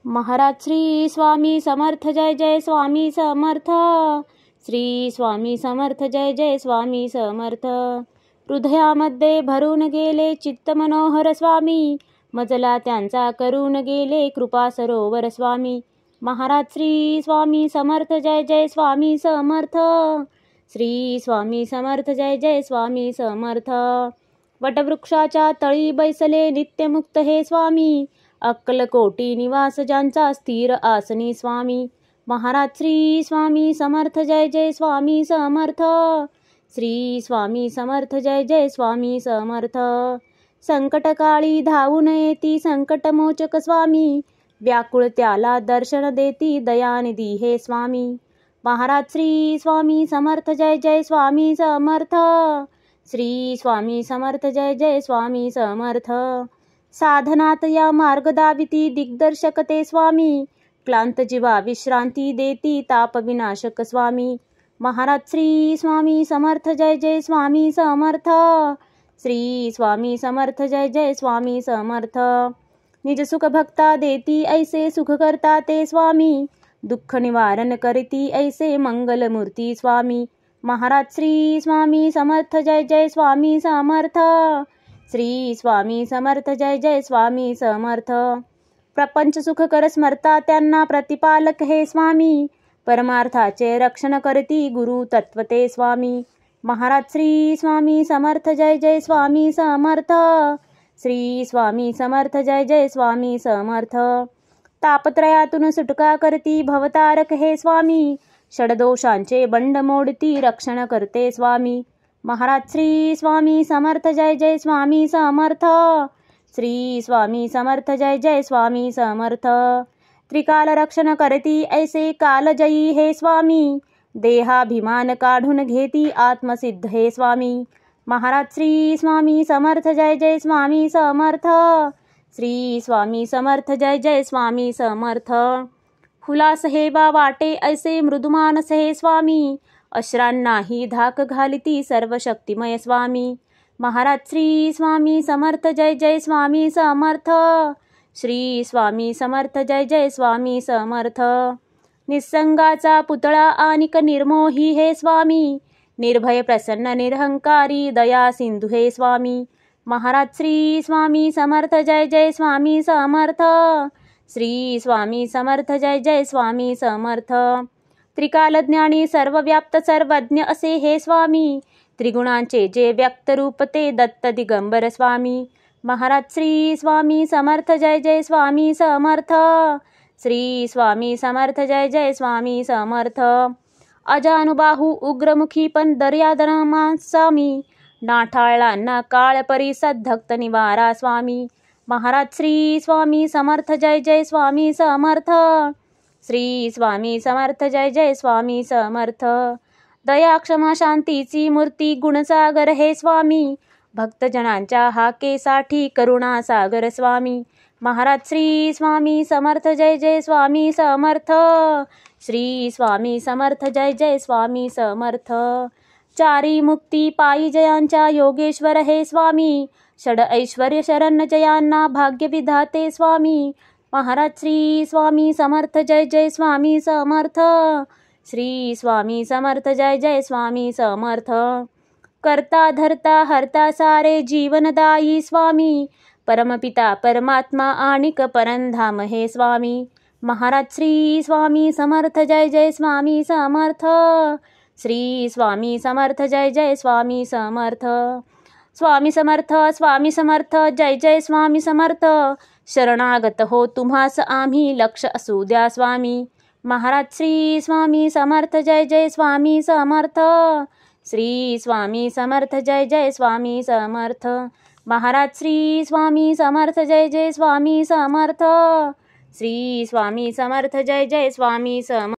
महाराज श्री स्वामी समर्थ जय जय स्वामी समर्थ. श्री स्वामी समर्थ जय जय स्वामी समर्थ. हृदयामध्ये भरून गेले चित्त मनोहर स्वामी, मजला त्यांचा करून गेले कृपा सरोवर स्वामी. महाराज श्री स्वामी समर्थ जय जय स्वामी समर्थ. श्री स्वामी समर्थ जय जय स्वामी समर्थ. वटवृक्षाच्या तळी बैसले नित्यमुक्त हे स्वामी, अक्कलकोटी निवास ज्यांचा स्थिर आसनी स्वामी. महाराज श्री स्वामी समर्थ जय जय स्वामी समर्थ. श्री स्वामी समर्थ जय जय स्वामी समर्थ. संकटकाळी धावून येती संकटमोचक स्वामी, व्याकुळ त्याला दर्शन देती दयानिधी हे स्वामी. महाराज श्री स्वामी समर्थ जय जय स्वामी समर्थ. श्री स्वामी समर्थ जय जय स्वामी समर्थ. साधनात या मार्ग दाविती दिग्दर्शक ते स्वामी, क्लांत जीवा विश्रांती देती ताप विनाशक स्वामी. महाराज श्री स्वामी समर्थ जय जय स्वामी समर्थ. श्री स्वामी समर्थ जय जय स्वामी समर्थ. निज सुख भक्ता देती ऐसे सुख करता ते स्वामी, दुःख निवारण करती ऐसे मंगलमूर्ती स्वामी. महाराज श्री स्वामी समर्थ जय जय स्वामी समर्थ. श्री स्वामी समर्थ जय जय स्वामी समर्थ. प्रपंच सुखकर स्मरता त्यांना प्रतिपालक हे स्वामी, परमार्थाचे रक्षण करती गुरु तत्व ते स्वामी. महाराज श्री स्वामी समर्थ जय जय स्वामी समर्थ. श्री स्वामी समर्थ जय जय स्वामी समर्थ. तापत्रयातून सुटका करती भवतारक हे स्वामी, षडदोषांचे बंड मोडती रक्षण करते स्वामी. महाराज श्री स्वामी समर्थ जय जय स्वामी समर्थ. श्री स्वामी समर्थ जय जय स्वामी समर्थ. त्रिकाल रक्षण करती ऐसे कालजयी हे स्वामी, देहाभिमान काढून घेती आत्मसिद्ध हे स्वामी. महाराज श्री स्वामी समर्थ जय जय स्वामी समर्थ. श्री स्वामी समर्थ जय जय स्वामी समर्थ. हुलास हे बा वाटे ऐसे मृदुमानस हे स्वामी, अश्रांनाही धाक घालिती सर्व शक्तिमय स्वामी. महाराज श्री स्वामी समर्थ जय जय स्वामी समर्थ. श्री स्वामी समर्थ जय जय स्वामी समर्थ. निसंगाचा पुतळा आनिक निर्मोही हे स्वामी, निर्भय प्रसन्न निरहंकारी दया सिंधू हे स्वामी. महाराज श्री स्वामी समर्थ जय जय स्वामी समर्थ. श्री स्वामी समर्थ जय जय स्वामी समर्थ. त्रिकालज्ञानी सर्वव्याप्त सर्वज्ञ असे हे स्वामी, त्रिगुणांचे जे व्यक्त रूप ते दत्त दिगंबर स्वामी. महाराज श्री स्वामी समर्थ जय जय स्वामी समर्थ. श्री स्वामी समर्थ जय जय स्वामी समर्थ. अजानुबाहू उग्रमुखी पण दर्यादनमा स्वामी, नाठाळांना काळ परिसद धक्त निवारा स्वामी. महाराज श्री स्वामी समर्थ जय जय स्वामी समर्थ. श्री स्वामी समर्थ जय जय स्वामी समर्थ. दया क्षमा शांतीची मूर्ती गुणसागर हे स्वामी, भक्तजनांच्या हाकेसाठी करुणा सागर स्वामी. महाराज श्री स्वामी समर्थ जय जय स्वामी समर्थ. श्री स्वामी समर्थ जय जय स्वामी समर्थ. चारी मुक्ती पायी जयांच्या योगेश्वर हे स्वामी, षड ऐश्वर्य शरण जयांना भाग्य विधाते स्वामी. महाराज श्री स्वामी समर्थ जय जय स्वामी समर्थ. श्री स्वामी समर्थ जय जय स्वामी समर्थ. करता धरता हरता सारे जीवनदायी स्वामी, परमपिता परमात्मा आणिक परंधाम हे स्वामी. महाराज श्री स्वामी समर्थ जय जय स्वामी समर्थ. श्री स्वामी समर्थ जय जय स्वामी समर्थ. स्वामी समर्थ स्वामी समर्थ जय जय स्वामी समर्थ. शरणागत हो तुम्हास आम्ही लक्ष असू द्या स्वामी. महाराज श्री स्वामी समर्थ जय जय स्वामी समर्थ. श्री स्वामी समर्थ जय जय स्वामी समर्थ. महाराज श्री स्वामी समर्थ जय जय स्वामी समर्थ. श्री स्वामी समर्थ जय जय स्वामी समर्थ.